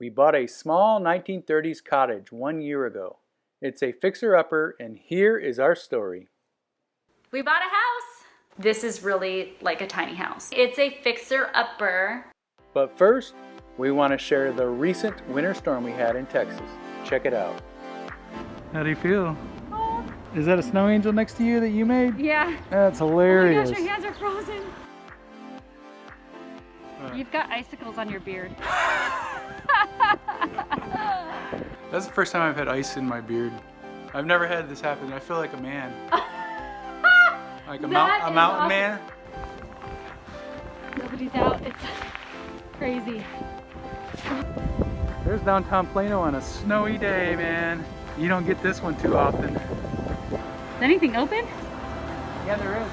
We bought a small 1930s cottage 1 year ago. It's a fixer-upper, and here is our story. We bought a house. This is really like a tiny house. It's a fixer-upper. But first, we want to share the recent winter storm we had in Texas. Check it out. How do you feel? Oh. Is that a snow angel next to you that you made? Yeah. That's hilarious. Oh my gosh, your hands are frozen. You've got icicles on your beard. That's the first time I've had ice in my beard. I've never had this happen. I feel like a man. Like a mountain awesome. Man. Nobody's out. It's crazy. There's downtown Plano on a snowy day, man. You don't get this one too often. Is anything open? Yeah, there is.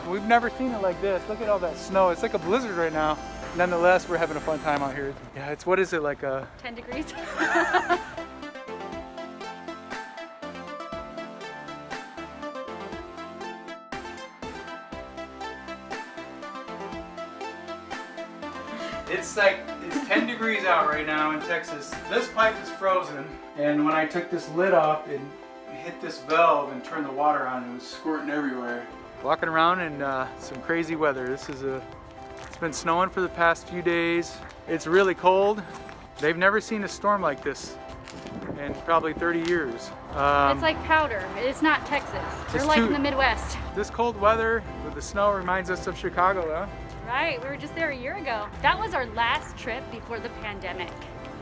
We've never seen it like this. Look at all that snow. It's like a blizzard right now. Nonetheless, we're having a fun time out here. Yeah, it's, what is it, like a... 10 degrees. It's 10 degrees out right now in Texas. This pipe is frozen, and when I took this lid off and hit this valve and turned the water on, it was squirting everywhere. Walking around in some crazy weather. It's been snowing for the past few days. It's really cold. They've never seen a storm like this in probably 30 years. It's like powder. It's not Texas. They're like in the Midwest. This cold weather with the snow reminds us of Chicago, huh? Right, we were just there a year ago. That was our last trip before the pandemic.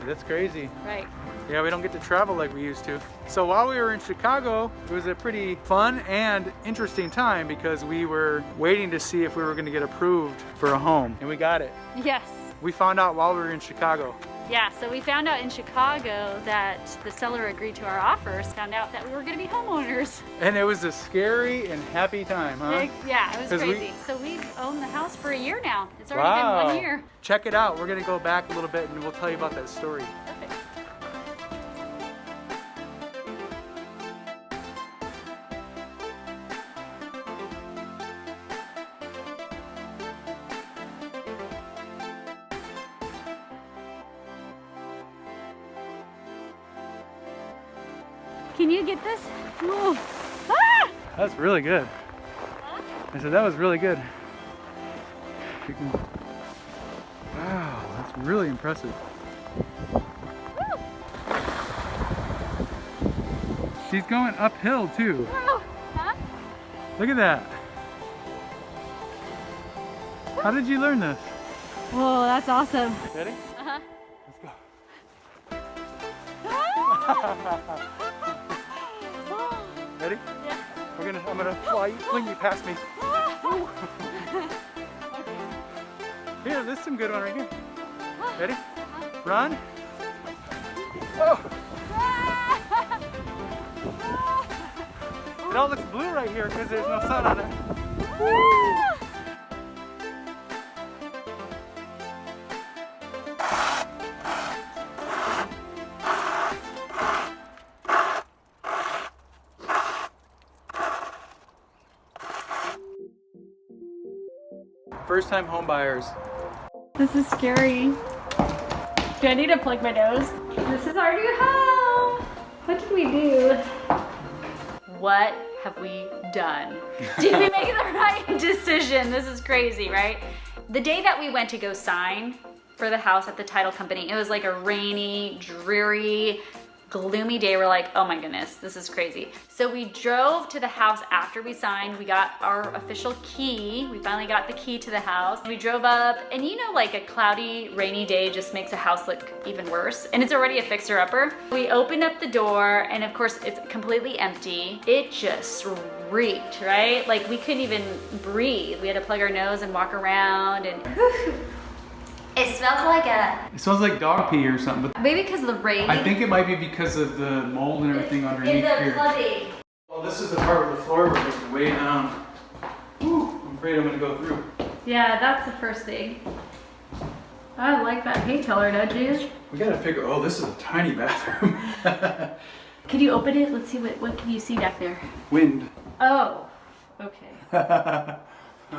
That's crazy. Right. Yeah, we don't get to travel like we used to. So while we were in Chicago, it was a pretty fun and interesting time because we were waiting to see if we were going to get approved for a home. And we got it. Yes. We found out while we were in Chicago. Yeah, so we found out in Chicago that the seller agreed to our offers, found out that we were going to be homeowners. And it was a scary and happy time, huh? Yeah, it was crazy. So we've owned the house for a year now. It's already been 1 year. Check it out. We're going to go back a little bit and we'll tell you about that story. Perfect. Can you get this? Ooh. Ah! That's really good. Huh? I said that was really good. Wow, that's really impressive. Woo! She's going uphill too. Whoa. Huh? Look at that. How did you learn this? Whoa, that's awesome. Ready? Uh-huh. Let's go. Ready? Yeah. I'm gonna fling you past me. Here, there's some good one right here. Ready? Run. Oh. It all looks blue right here because there's no sun on it. Woo. First time home buyers. This is scary. Do I need to plug my nose? This is our new home. What did we do? What have we done? Did we make the right decision? This is crazy, right? The day that we went to go sign for the house at the title company, it was like a rainy, dreary, gloomy day. We're like, oh my goodness, this is crazy. So we drove to the house after we signed. We got our official key. We finally got the key to the house. We drove up, and you know, like a cloudy, rainy day just makes a house look even worse. And it's already a fixer-upper. We opened up the door, and of course it's completely empty. It just reeked, right? Like we couldn't even breathe. We had to plug our nose and walk around, and it smells like dog pee or something. But maybe because of the rain. I think it might be because of the mold and everything underneath here. Flooding. Well, this is the part where the floor was way down. Whew, I'm afraid I'm gonna go through. Yeah, that's the first thing. I like that hay teller, don't you? We gotta figure, oh, this is a tiny bathroom. Can you open it? Let's see, what can you see back there? Wind. Oh, okay.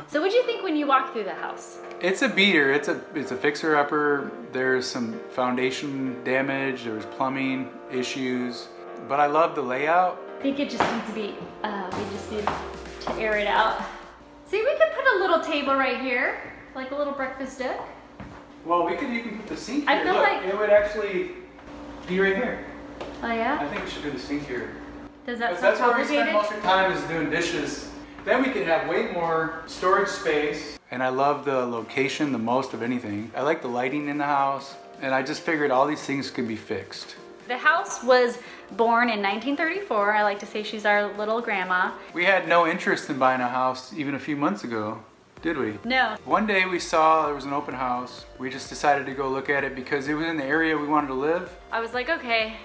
So what'd you think when you walked through the house? It's a beater. It's a fixer-upper. There's some foundation damage. There's plumbing issues. But I love the layout. I think it just needs to be, we just need to air it out. See, we could put a little table right here, like a little breakfast nook. Well, we could even put the sink I here. feel Look, like- it would actually be right here. Oh yeah? I think we should do the sink here. Does that Because sound that's where we spend complicated? most of our time is doing dishes. Then we can have way more storage space. And I love the location the most of anything. I like the lighting in the house. And I just figured all these things could be fixed. The house was born in 1934. I like to say she's our little grandma. We had no interest in buying a house even a few months ago, did we? No. One day we saw there was an open house. We just decided to go look at it because it was in the area we wanted to live. I was like, okay,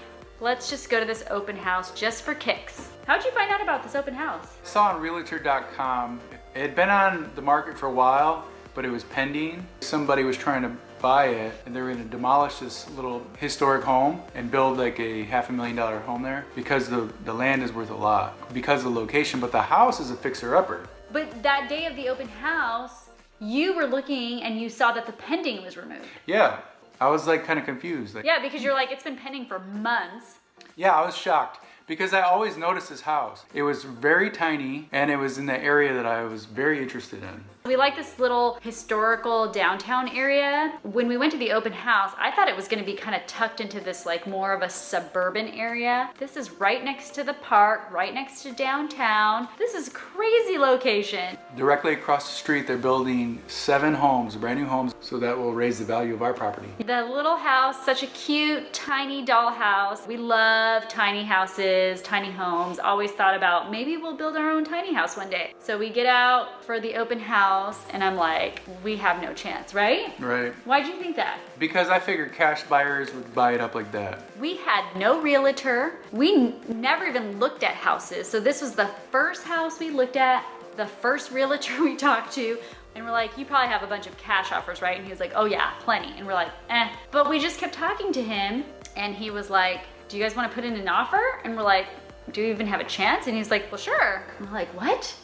let's just go to this open house just for kicks. How'd you find out about this open house? I saw on realtor.com. It had been on the market for a while, but it was pending. Somebody was trying to buy it and they were gonna demolish this little historic home and build like a $500,000 home there because the land is worth a lot because of the location, but the house is a fixer-upper. But that day of the open house, you were looking and you saw that the pending was removed. Yeah, I was like kind of confused. Like, Yeah, because you're like, it's been pending for months. yeah, I was shocked because I always noticed this house. It was very tiny and it was in the area that I was very interested in. We like this little historical downtown area. When we went to the open house, I thought it was gonna be kind of tucked into this like more of a suburban area. This is right next to the park, right next to downtown. This is a crazy location. Directly across the street, they're building 7 homes, brand new homes, so that will raise the value of our property. The little house, such a cute, tiny dollhouse. We love tiny houses, tiny homes. Always thought about maybe we'll build our own tiny house one day. So we get out for the open house and I'm like, we have no chance, right? Right. Why'd you think that? Because I figured cash buyers would buy it up like that. We had no realtor. We never even looked at houses. So this was the first house we looked at, the first realtor we talked to. And we're like, you probably have a bunch of cash offers, right? And he was like, oh yeah, plenty. And we're like, eh. But we just kept talking to him and he was like, do you guys want to put in an offer? And we're like, do you even have a chance? And he's like, well, sure. And we're like, what?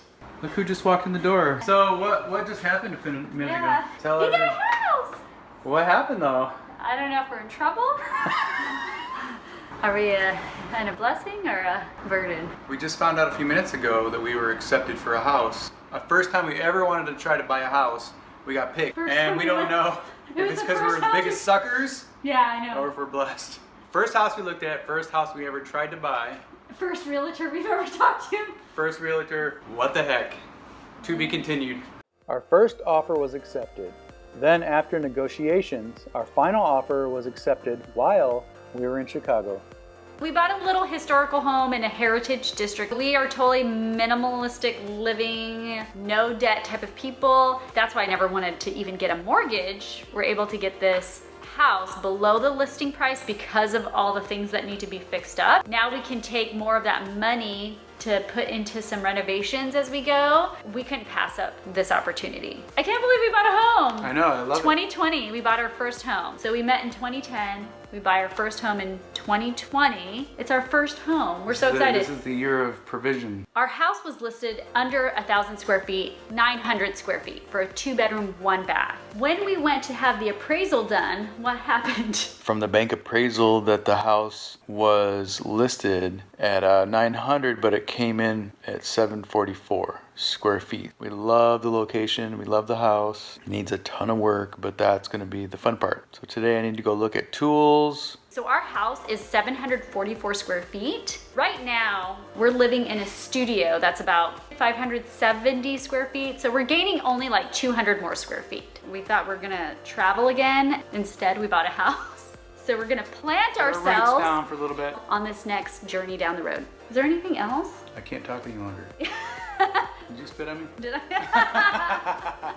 Look who just walked in the door. So what just happened a minute ago? Tell he got a everyone. house. What happened though? I don't know if we're in trouble. Are we in a blessing or a burden? We just found out a few minutes ago that we were accepted for a house. The first time we ever wanted to try to buy a house, we got picked. And we don't know It if was it's the because we're first the house biggest suckers Yeah, I know. or if we're blessed. First house we looked at, first house we ever tried to buy. First realtor we've ever talked to. First realtor, what the heck? To be continued. Our first offer was accepted. Then after negotiations, our final offer was accepted while we were in Chicago. We bought a little historical home in a heritage district. We are totally minimalistic living, no debt type of people. That's why I never wanted to even get a mortgage. We're able to get this house below the listing price because of all the things that need to be fixed up. Now we can take more of that money to put into some renovations as we go. We couldn't pass up this opportunity. I can't believe we bought a home. I know, I love it. 2020, we bought our first home. So we met in 2010. We buy our first home in 2020. It's our first home. We're so excited. This is the year of provision. Our house was listed under 1,000 square feet, 900 square feet for a 2-bedroom, 1-bath. When we went to have the appraisal done, what happened? From the bank appraisal that the house was listed at 900, but it came in at 744 square feet. We love the location, we love the house. It needs a ton of work, but that's gonna be the fun part. So today I need to go look at tools. So our house is 744 square feet. Right now, we're living in a studio that's about 570 square feet. So we're gaining only like 200 more square feet. We thought we're gonna travel again. Instead, we bought a house. So we're gonna plant Our roots ourselves down for a little bit. on this next journey down the road. Is there anything else? I can't talk any longer. Did you spit on me? Did I?